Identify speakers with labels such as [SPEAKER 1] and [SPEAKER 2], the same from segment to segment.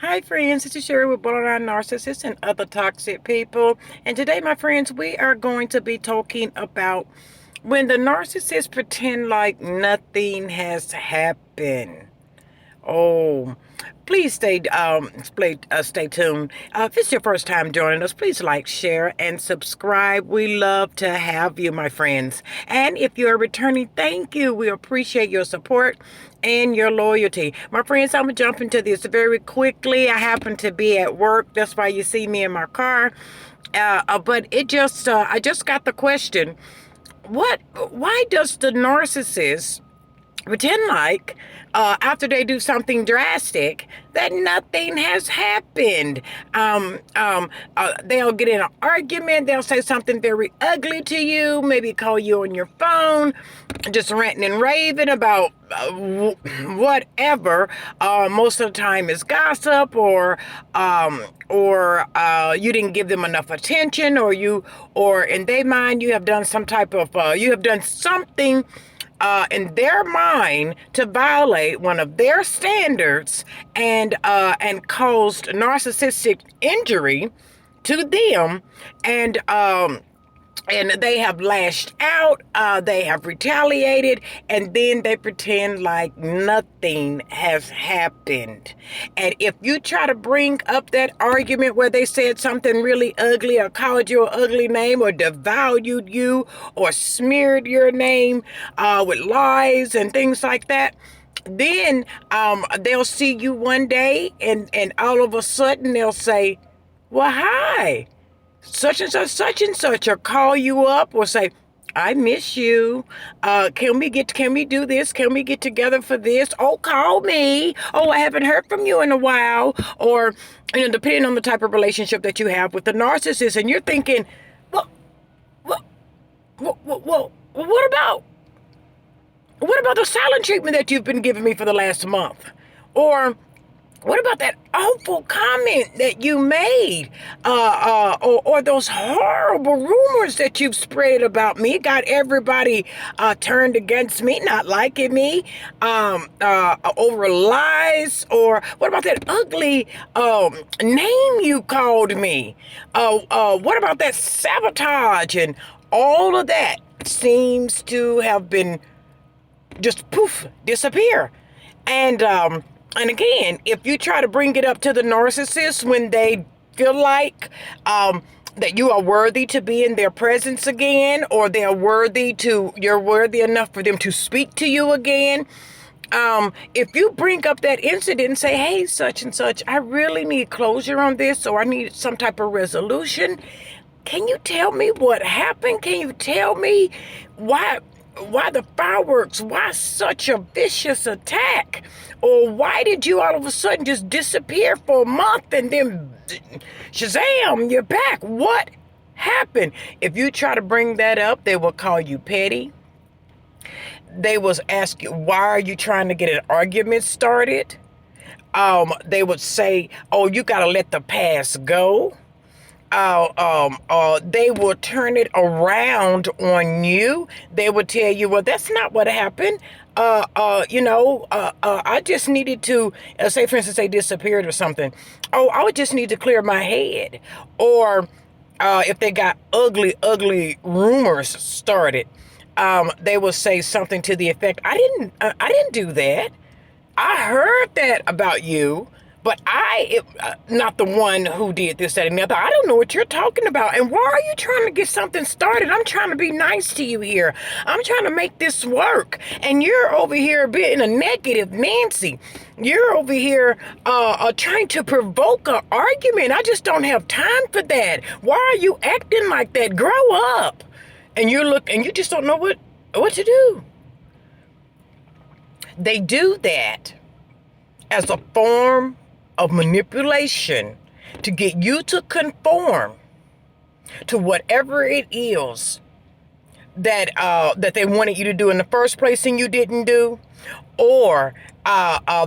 [SPEAKER 1] Hi friends, this is Sherry with Borderline Narcissists and Other Toxic People. And today, my friends, we are going to be talking about when the narcissist pretend like nothing has happened. Oh, please stay tuned. If it's your first time joining us, please like, share, and subscribe. We love to have you, my friends. And if you're returning, thank you. We appreciate your support and your loyalty. My friends, I'm going to jump into this very quickly. I happen to be at work. That's why you see me in my car. But I just got the question, why does the narcissist pretend like after they do something drastic that nothing has happened. They'll get in an argument. They'll say something very ugly to you, maybe call you on your phone, just ranting and raving about whatever. Most of the time is gossip, or you didn't give them enough attention, or in their mind you have done you have done something in their mind to violate one of their standards and caused narcissistic injury to them, and they have lashed out, they have retaliated, and then they pretend like nothing has happened. And if you try to bring up that argument where they said something really ugly or called you an ugly name or devalued you or smeared your name with lies and things like that, then they'll see you one day and all of a sudden they'll say, well, hi, such and such, or call you up or say, I miss you. Can we do this? Can we get together for this? Oh, call me. Oh, I haven't heard from you in a while. Or, depending on the type of relationship that you have with the narcissist, and you're thinking, well, well, what about the silent treatment that you've been giving me for the last month? Or what about that awful comment that you made? Or those horrible rumors that you've spread about me, got everybody turned against me, not liking me, over lies? Or what about that ugly name you called me? What about that sabotage? And all of that seems to have been just poof, disappear. And again, if you try to bring it up to the narcissist when they feel like that you are worthy to be in their presence again, or you're worthy enough for them to speak to you again. If you bring up that incident and say, hey, such and such, I really need closure on this, or I need some type of resolution. Can you tell me what happened? Can you tell me why the fireworks? Why such a vicious attack? Or why did you all of a sudden just disappear for a month and then shazam, you're back? What happened? If you try to bring that up, they will call you petty. They will ask you, why are you trying to get an argument started? They would say, oh, you got to let the past go. They will turn it around on you. They will tell you, well, that's not what happened. I just needed to, say, for instance, they disappeared or something. Oh, I would just need to clear my head. Or if they got ugly rumors started, they will say something to the effect, I didn't do that. I heard that about you, but not the one who did this, that, and the other. I don't know what you're talking about. And why are you trying to get something started? I'm trying to be nice to you here. I'm trying to make this work. And you're over here being a negative Nancy. You're over here trying to provoke an argument. I just don't have time for that. Why are you acting like that? Grow up. And you just don't know what to do. They do that as a form of manipulation to get you to conform to whatever it is that they wanted you to do in the first place and you didn't do, or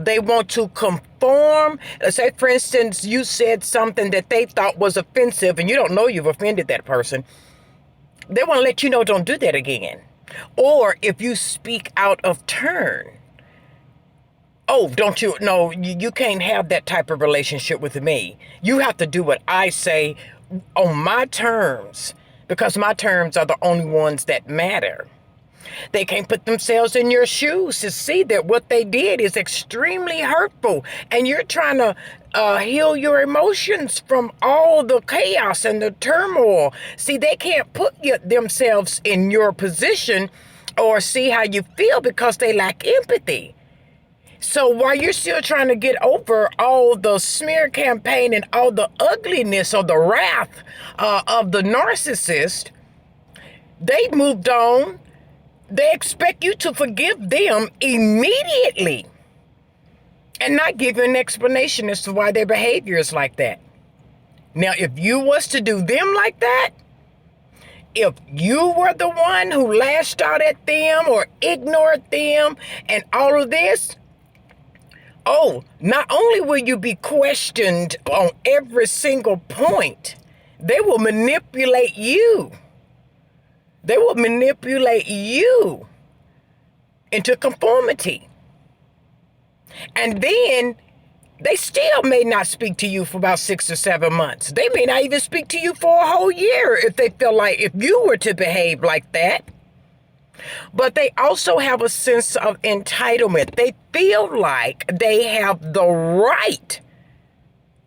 [SPEAKER 1] they want to conform. Let's say, for instance, you said something that they thought was offensive and you don't know you've offended that person. They want to let you know, don't do that again. Or if you speak out of turn, Oh, don't you? No, you can't have that type of relationship with me. You have to do what I say on my terms, because my terms are the only ones that matter. They can't put themselves in your shoes to see that what they did is extremely hurtful, and you're trying to heal your emotions from all the chaos and the turmoil. See, they can't put themselves in your position or see how you feel because they lack empathy. So while you're still trying to get over all the smear campaign and all the ugliness or the wrath of the narcissist, they moved on. They expect you to forgive them immediately and not give you an explanation as to why their behavior is like that. Now, if you was to do them like that, if you were the one who lashed out at them or ignored them and all of this, oh, not only will you be questioned on every single point, they will manipulate you. They will manipulate you into conformity. And then they still may not speak to you for about 6 or 7 months. They may not even speak to you for a whole year if they feel like if you were to behave like that. But they also have a sense of entitlement. They feel like they have the right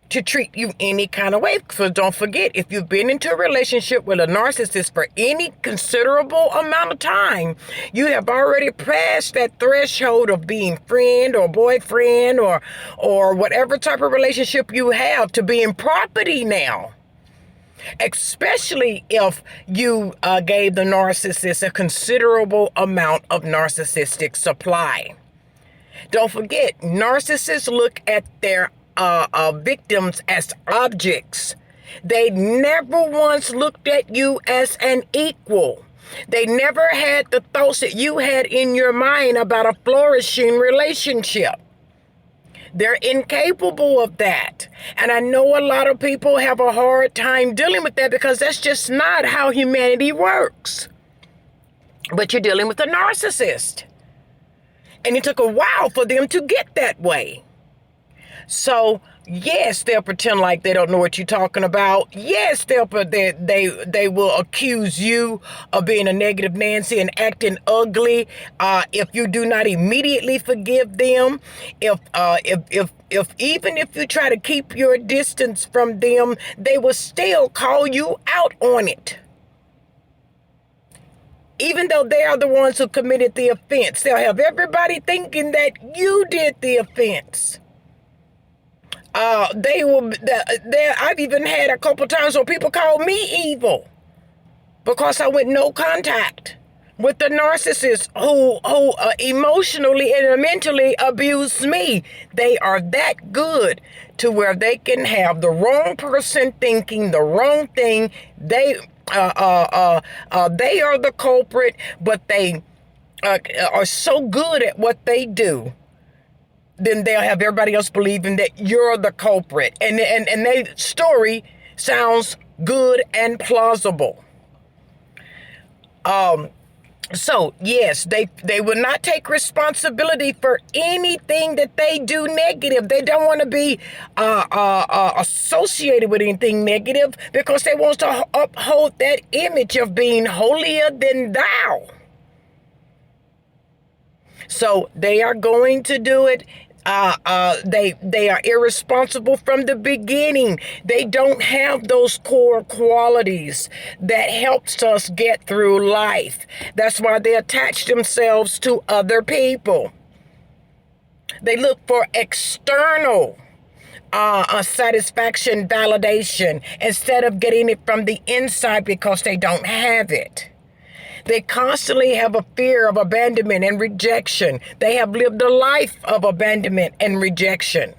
[SPEAKER 1] to treat you any kind of way. So don't forget, if you've been into a relationship with a narcissist for any considerable amount of time, you have already passed that threshold of being friend or boyfriend or whatever type of relationship you have to being property now. Especially if you gave the narcissist a considerable amount of narcissistic supply. Don't forget, narcissists look at their victims as objects. They never once looked at you as an equal. They never had the thoughts that you had in your mind about a flourishing relationship. They're incapable of that. And I know a lot of people have a hard time dealing with that because that's just not how humanity works. But you're dealing with a narcissist. And it took a while for them to get that way. So, yes, they'll pretend like they don't know what you're talking about. Yes, they will accuse you of being a negative Nancy and acting ugly if you do not immediately forgive them. If even if you try to keep your distance from them, they will still call you out on it. Even though they are the ones who committed the offense, they'll have everybody thinking that you did the offense. I've even had a couple times where people call me evil because I went no contact with the narcissist who emotionally and mentally abused me. They are that good to where they can have the wrong person thinking the wrong thing. They are the culprit, but they are so good at what they do. Then they'll have everybody else believing that you're the culprit. And their story sounds good and plausible. So, yes, they will not take responsibility for anything that they do negative. They don't want to be associated with anything negative because they want to uphold that image of being holier than thou. So they are going to do it. They are irresponsible from the beginning. They don't have those core qualities that helps us get through life. That's why they attach themselves to other people. They look for external satisfaction, validation, instead of getting it from the inside because they don't have it. They constantly have a fear of abandonment and rejection. They have lived a life of abandonment and rejection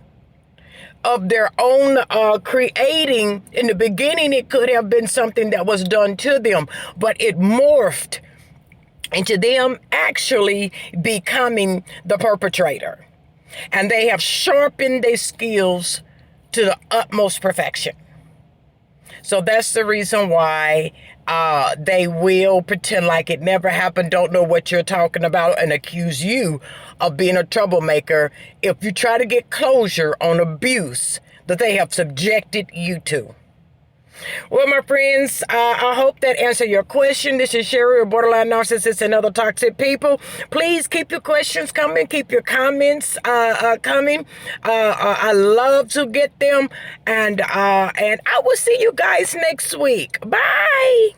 [SPEAKER 1] of their own creating. In the beginning, it could have been something that was done to them, but it morphed into them actually becoming the perpetrator. And they have sharpened their skills to the utmost perfection. So that's the reason why they will pretend like it never happened, don't know what you're talking about, and accuse you of being a troublemaker if you try to get closure on abuse that they have subjected you to. Well, my friends, I hope that answered your question. This is Sherry, a borderline narcissist and other toxic people. Please keep your questions coming. Keep your comments coming. I love to get them. And I will see you guys next week. Bye.